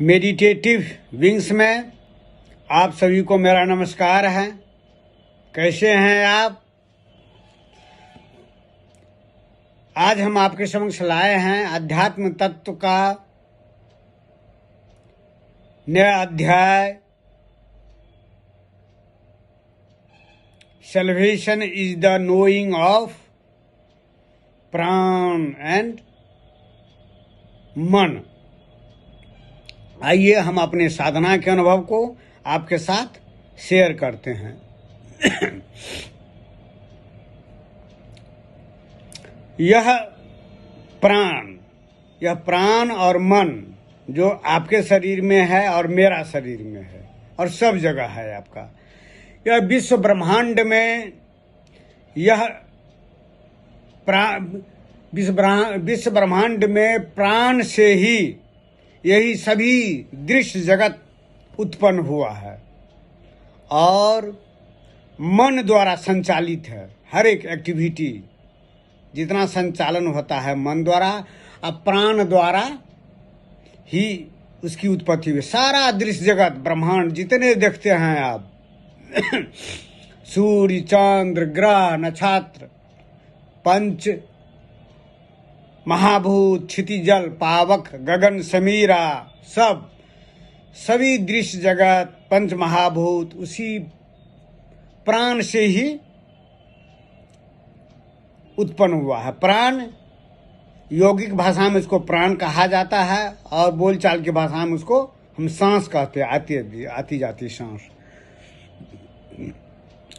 Meditative wings में आप सभी को मेरा नमस्कार है। कैसे हैं आप? आज हम आपके समक्ष लाए हैं अध्यात्म तत्व का नया अध्याय, salvation is the knowing of प्राण एंड मन। आइए हम अपने साधना के अनुभव को आपके साथ शेयर करते हैं। यह प्राण और मन जो आपके शरीर में है और मेरा शरीर में है और सब जगह है आपका, यह विश्व ब्रह्मांड में यह विश्व ब्रह्मांड में प्राण से ही यही सभी दृश्य जगत उत्पन्न हुआ है और मन द्वारा संचालित है। हर एक एक्टिविटी जितना संचालन होता है मन द्वारा, अब प्राण द्वारा ही उसकी उत्पत्ति हुई। सारा दृश्य जगत ब्रह्मांड जितने देखते हैं आप सूर्य, चंद्र, ग्रह, नक्षत्र, पंच महाभूत, क्षितिजल, पावक, गगन, समीरा, सभी दृश्य जगत, पंच महाभूत उसी प्राण से ही उत्पन्न हुआ है। प्राण यौगिक भाषा में इसको प्राण कहा जाता है और बोलचाल की भाषा में उसको हम सांस कहते हैं, आती जाती सांस।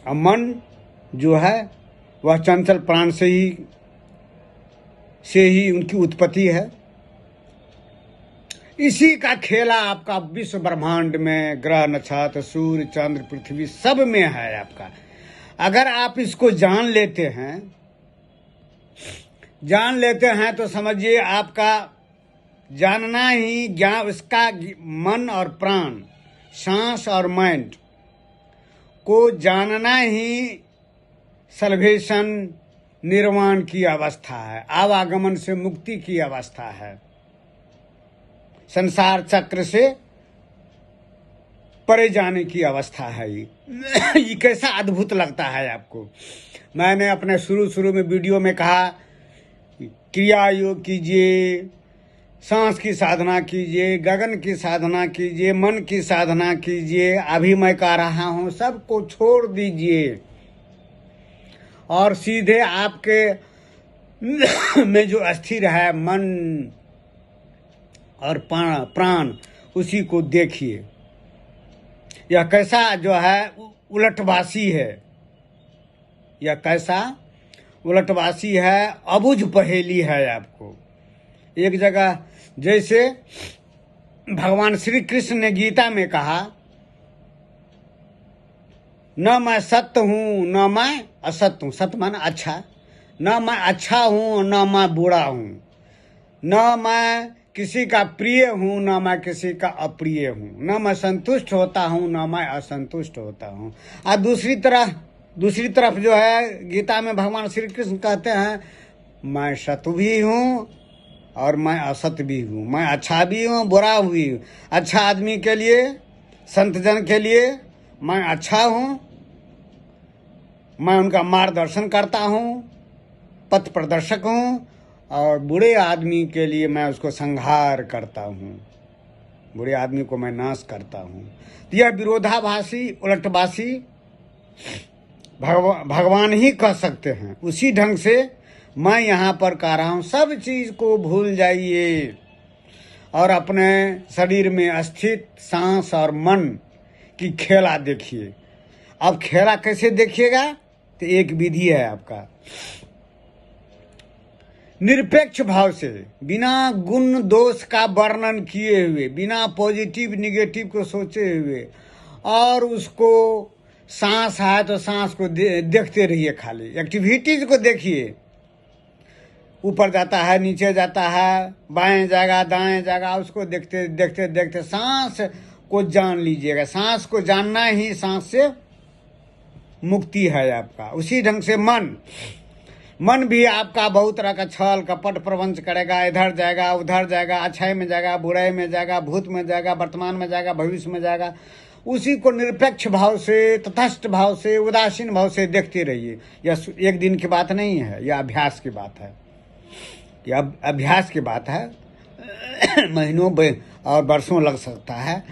और मन जो है वह चंचल प्राण से ही उनकी उत्पत्ति है। इसी का खेला आपका विश्व ब्रह्मांड में ग्रह, नक्षत्र, सूर्य, चंद्र, पृथ्वी सब में है आपका। अगर आप इसको जान लेते हैं तो समझिए आपका जानना ही ज्ञान, उसका मन और प्राण, सांस और माइंड को जानना ही सल्वेशन, निर्वाण की अवस्था है, आवागमन से मुक्ति की अवस्था है, संसार चक्र से परे जाने की अवस्था है। ये कैसा अद्भुत लगता है आपको। मैंने अपने शुरू में वीडियो में कहा क्रिया योग कीजिए, सांस की साधना कीजिए, गगन की साधना कीजिए, मन की साधना कीजिए। अभी मैं कह रहा हूं सबको छोड़ दीजिए और सीधे आपके में जो अस्थिर है मन और प्राण उसी को देखिए। यह कैसा जो है उलटवासी है, यह कैसा उलटवासी है, अबुझ पहेली है आपको। एक जगह जैसे भगवान श्री कृष्ण ने गीता में कहा, न मैं सत्य हूं न मैं असत्य हूं। सत्य माना अच्छा, न मैं अच्छा हूं न मैं बुरा हूं, न मैं किसी का प्रिय हूं न मैं किसी का अप्रिय हूं, न मैं संतुष्ट होता हूं न मैं असंतुष्ट होता हूं। और दूसरी तरफ जो है गीता में भगवान श्री कृष्ण कहते हैं, मैं सत्य भी हूं और मैं असत्य भी हूं, मैं अच्छा भी हूं बुरा भी हूं। अच्छा आदमी के लिए, संत जन के लिए मैं अच्छा हूं, मैं उनका मार्गदर्शन करता हूं, पथ प्रदर्शक हूं, और बुरे आदमी के लिए मैं उसको संहार करता हूं, बुरे आदमी को मैं नाश करता हूं। तो यह विरोधाभासी, उलटवासी भगवान ही कह सकते हैं। उसी ढंग से मैं यहाँ पर कह रहा हूँ, सब चीज को भूल जाइए और अपने शरीर में स्थित सांस और मन की खेला देखिए। अब खेला कैसे देखिएगा? तो एक विधि है आपका, निरपेक्ष भाव से, बिना गुण दोष का वर्णन किए हुए, बिना पॉजिटिव निगेटिव को सोचे हुए, और उसको सांस है तो सांस को देखते रहिए। खाली एक्टिविटीज को देखिए, ऊपर जाता है, नीचे जाता है, बाएं जाएगा, दाएं जाएगा, उसको देखते देखते देखते सांस को जान लीजिएगा। सांस को जानना ही सांस से मुक्ति है आपका। उसी ढंग से मन मन भी आपका बहुत तरह का छल कपट प्रपंच करेगा, इधर जाएगा उधर जाएगा, अच्छाई में जाएगा बुराई में जाएगा, भूत में जाएगा, वर्तमान में जाएगा, भविष्य में जाएगा। उसी को निरपेक्ष भाव से, तटस्थ भाव से, उदासीन भाव से देखते रहिए। यह एक दिन की बात नहीं है, यह अभ्यास की बात है, यह अभ्यास की बात है। महीनों और वर्षों लग सकता है।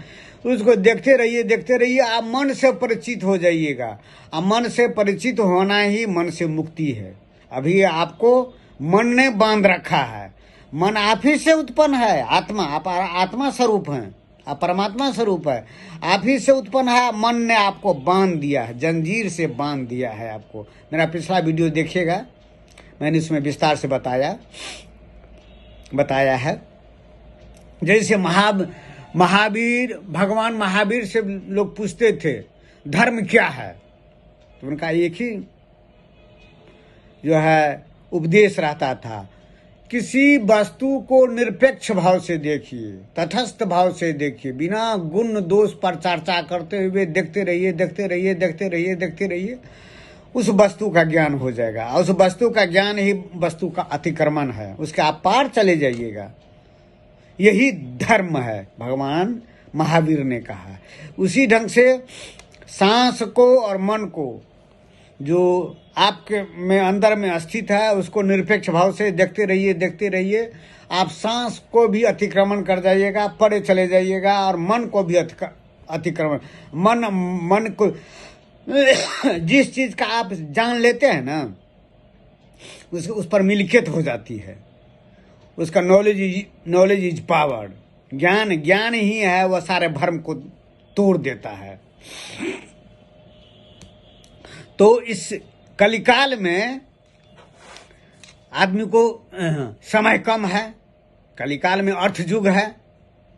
उसको देखते रहिए, देखते रहिए। आप मन से परिचित हो जाइएगा। अब मन से परिचित होना ही मन से मुक्ति है। अभी आपको मन ने बांध रखा है। मन आप ही से उत्पन्न है। आत्मा, आप आत्मा स्वरूप हैं, आप परमात्मा स्वरूप है, आप ही से उत्पन्न है। मन ने आपको बांध दिया है, जंजीर से बांध दिया है आपको। मेरा पिछला वीडियो देखिएगा, मैंने इसमें विस्तार से बताया है। जैसे महावीर, भगवान महावीर से लोग पूछते थे धर्म क्या है, तो उनका एक ही जो है उपदेश रहता था, किसी वस्तु को निरपेक्ष भाव से देखिए, तटस्थ भाव से देखिए, बिना गुण दोष पर चर्चा करते हुए देखते रहिए, देखते रहिए, देखते रहिए, देखते रहिए। उस वस्तु का ज्ञान हो जाएगा। उस वस्तु का ज्ञान ही वस्तु का अतिक्रमण है, उसके आप पार चले जाइएगा। यही धर्म है, भगवान महावीर ने कहा। उसी ढंग से सांस को और मन को, जो आपके में अंदर में स्थित है, उसको निरपेक्ष भाव से देखते रहिए, देखते रहिए। आप सांस को भी अतिक्रमण कर जाइएगा, परे चले जाइएगा, और मन को भी अतिक्रमण। मन को जिस चीज का आप जान लेते हैं ना, उस पर मिल्कियत हो जाती है। उसका नॉलेज इज पावर। ज्ञान ही है, वह सारे भ्रम को तोड़ देता है। तो इस कलिकाल में आदमी को समय कम है। कलिकाल में अर्थ युग है,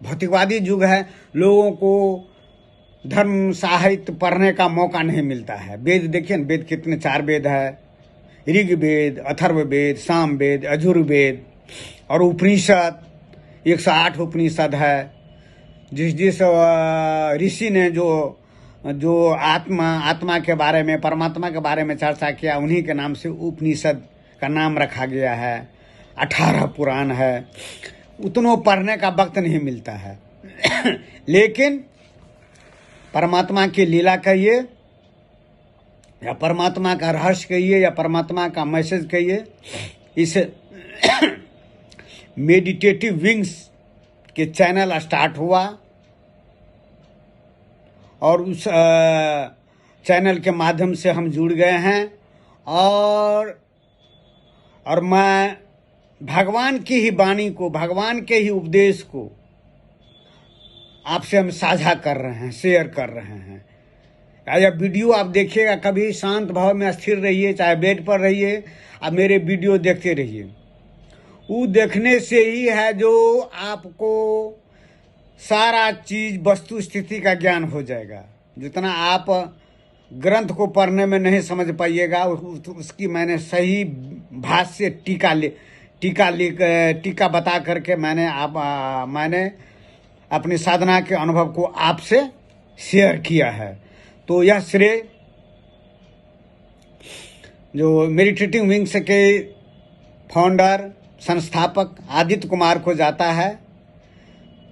भौतिकवादी युग है। लोगों को धर्म साहित्य पढ़ने का मौका नहीं मिलता है। वेद देखिए ना, वेद कितने 4 वेद है, ऋग्वेद, अथर्ववेद, सामवेद, यजुर्वेद, और उपनिषद 108 उपनिषद है। जिस ऋषि ने जो आत्मा के बारे में, परमात्मा के बारे में चर्चा किया, उन्हीं के नाम से उपनिषद का नाम रखा गया है। 18 पुराण है। उतनों पढ़ने का वक्त नहीं मिलता है। लेकिन परमात्मा की लीला कहिए, या परमात्मा का रहस्य कहिए, या परमात्मा का मैसेज कहिए, इस मेडिटेटिव विंग्स के चैनल स्टार्ट हुआ, और उस चैनल के माध्यम से हम जुड़ गए हैं। और मैं भगवान की ही वाणी को, भगवान के ही उपदेश को आपसे हम साझा कर रहे हैं, शेयर कर रहे हैं। या वीडियो आप देखिएगा, कभी शांत भाव में स्थिर रहिए, चाहे बेड पर रहिए, अब मेरे वीडियो देखते रहिए। वो देखने से ही है जो आपको सारा चीज वस्तु स्थिति का ज्ञान हो जाएगा। जितना आप ग्रंथ को पढ़ने में नहीं समझ पाइएगा, उसकी मैंने सही भाष्य टीका बता करके मैंने अपनी साधना के अनुभव को आपसे शेयर किया है। तो यह श्रेय जो मेडिटेटिव विंग्स के फाउंडर, संस्थापक आदित्य कुमार को जाता है,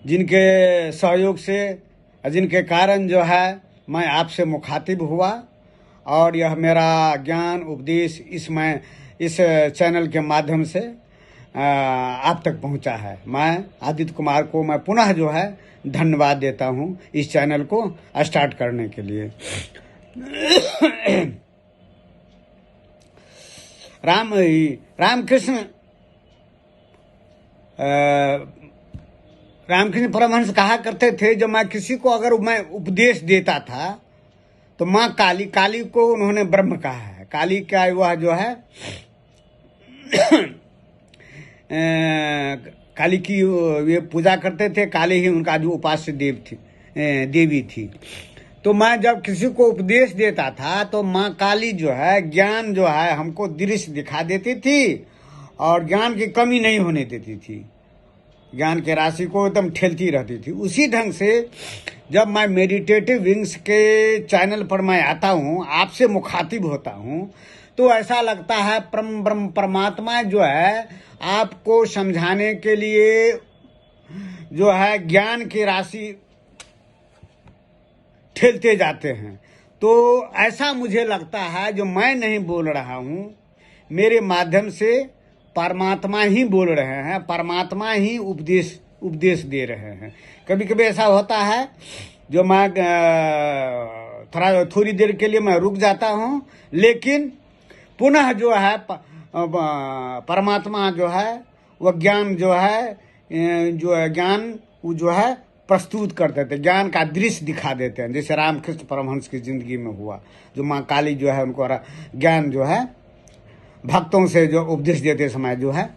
जिनके सहयोग से, जिनके कारण जो है मैं आपसे मुखातिब हुआ, और यह मेरा ज्ञान उपदेश इस चैनल के माध्यम से आप तक पहुंचा है। मैं आदित्य कुमार को मैं पुनः जो है धन्यवाद देता हूं इस चैनल को स्टार्ट करने के लिए। रामकृष्ण परमहंस कहा करते थे, जब मैं किसी को अगर मैं उपदेश देता था तो माँ काली को उन्होंने ब्रह्म कहा है। काली का वह जो है काली की वे पूजा करते थे। काली ही उनका जो उपास्य देवी थी। तो मैं जब किसी को उपदेश देता था तो माँ काली जो है ज्ञान जो है हमको दृश्य दिखा देती थी, और ज्ञान की कमी नहीं होने देती थी। ज्ञान के राशि को एकदम ठेलती रहती थी। उसी ढंग से जब मैं मेडिटेटिव विंग्स के चैनल पर मैं आता हूँ, आपसे मुखातिब होता हूँ, तो ऐसा लगता है ब्रह्म परमात्मा जो है आपको समझाने के लिए जो है ज्ञान की राशि ठेलते जाते हैं। तो ऐसा मुझे लगता है, जो मैं नहीं बोल रहा हूँ, मेरे माध्यम से परमात्मा ही बोल रहे हैं, परमात्मा ही उपदेश दे रहे हैं। कभी कभी ऐसा होता है जो मैं थोड़ी देर के लिए मैं रुक जाता हूँ, लेकिन पुनः जो है परमात्मा जो है वह ज्ञान जो है ज्ञान वो जो है प्रस्तुत कर देते, ज्ञान का दृश्य दिखा देते हैं। जैसे रामकृष्ण परमहंस की जिंदगी में हुआ, जो माँ काली जो है उनको ज्ञान जो है भक्तों से जो उपदेश देते समय जो है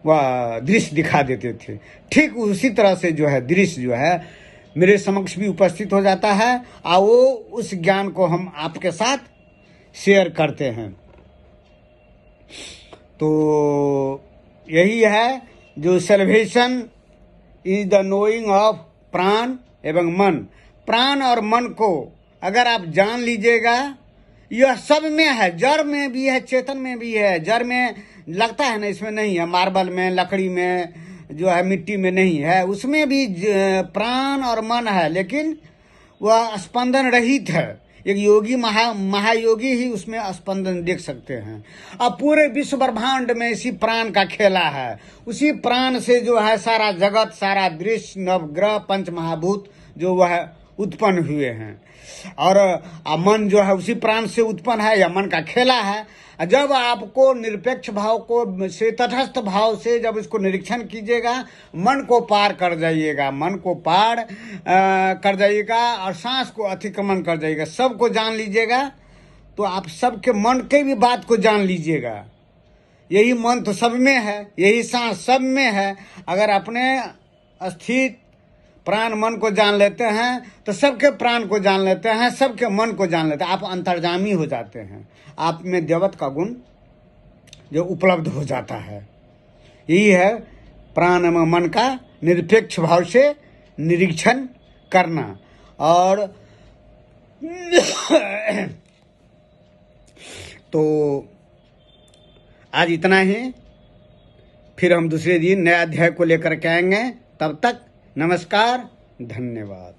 वह दृश्य दिखा देते थे। ठीक उसी तरह से जो है दृश्य जो है मेरे समक्ष भी उपस्थित हो जाता है और वो उस ज्ञान को हम आपके साथ शेयर करते हैं। तो यही है जो salvation is the knowing of प्राण एवं मन। प्राण और मन को अगर आप जान लीजिएगा, यह सब में है, जड़ में भी है, चेतन में भी है। जड़ में लगता है ना, इसमें नहीं है, मार्बल में, लकड़ी में, जो है मिट्टी में नहीं है, उसमें भी प्राण और मन है, लेकिन वह स्पंदन रहित है। एक योगी महायोगी ही उसमें स्पंदन देख सकते हैं। अब पूरे विश्व ब्रह्मांड में इसी प्राण का खेला है। उसी प्राण से जो है सारा जगत, सारा दृश्य, नवग्रह, पंच महाभूत जो वह उत्पन्न हुए हैं। और मन जो है उसी प्राण से उत्पन्न है, या मन का खेला है। जब आपको निरपेक्ष भाव को से, तटस्थ भाव से जब इसको निरीक्षण कीजिएगा, मन को पार कर जाइएगा, मन को पार कर जाइएगा और सांस को अतिक्रमण कर जाइएगा, सबको जान लीजिएगा, तो आप सबके मन के भी बात को जान लीजिएगा। यही मन तो सब में है, यही सांस सब में है। अगर अपने स्थित प्राण मन को जान लेते हैं तो सबके प्राण को जान लेते हैं, सबके मन को जान लेते हैं। आप अंतर्जामी हो जाते हैं, आप में देवत्व का गुण जो उपलब्ध हो जाता है। यही है प्राण एवं मन का निरपेक्ष भाव से निरीक्षण करना। और तो आज इतना ही, फिर हम दूसरे दिन नए अध्याय को लेकर के आएंगे। तब तक नमस्कार, धन्यवाद।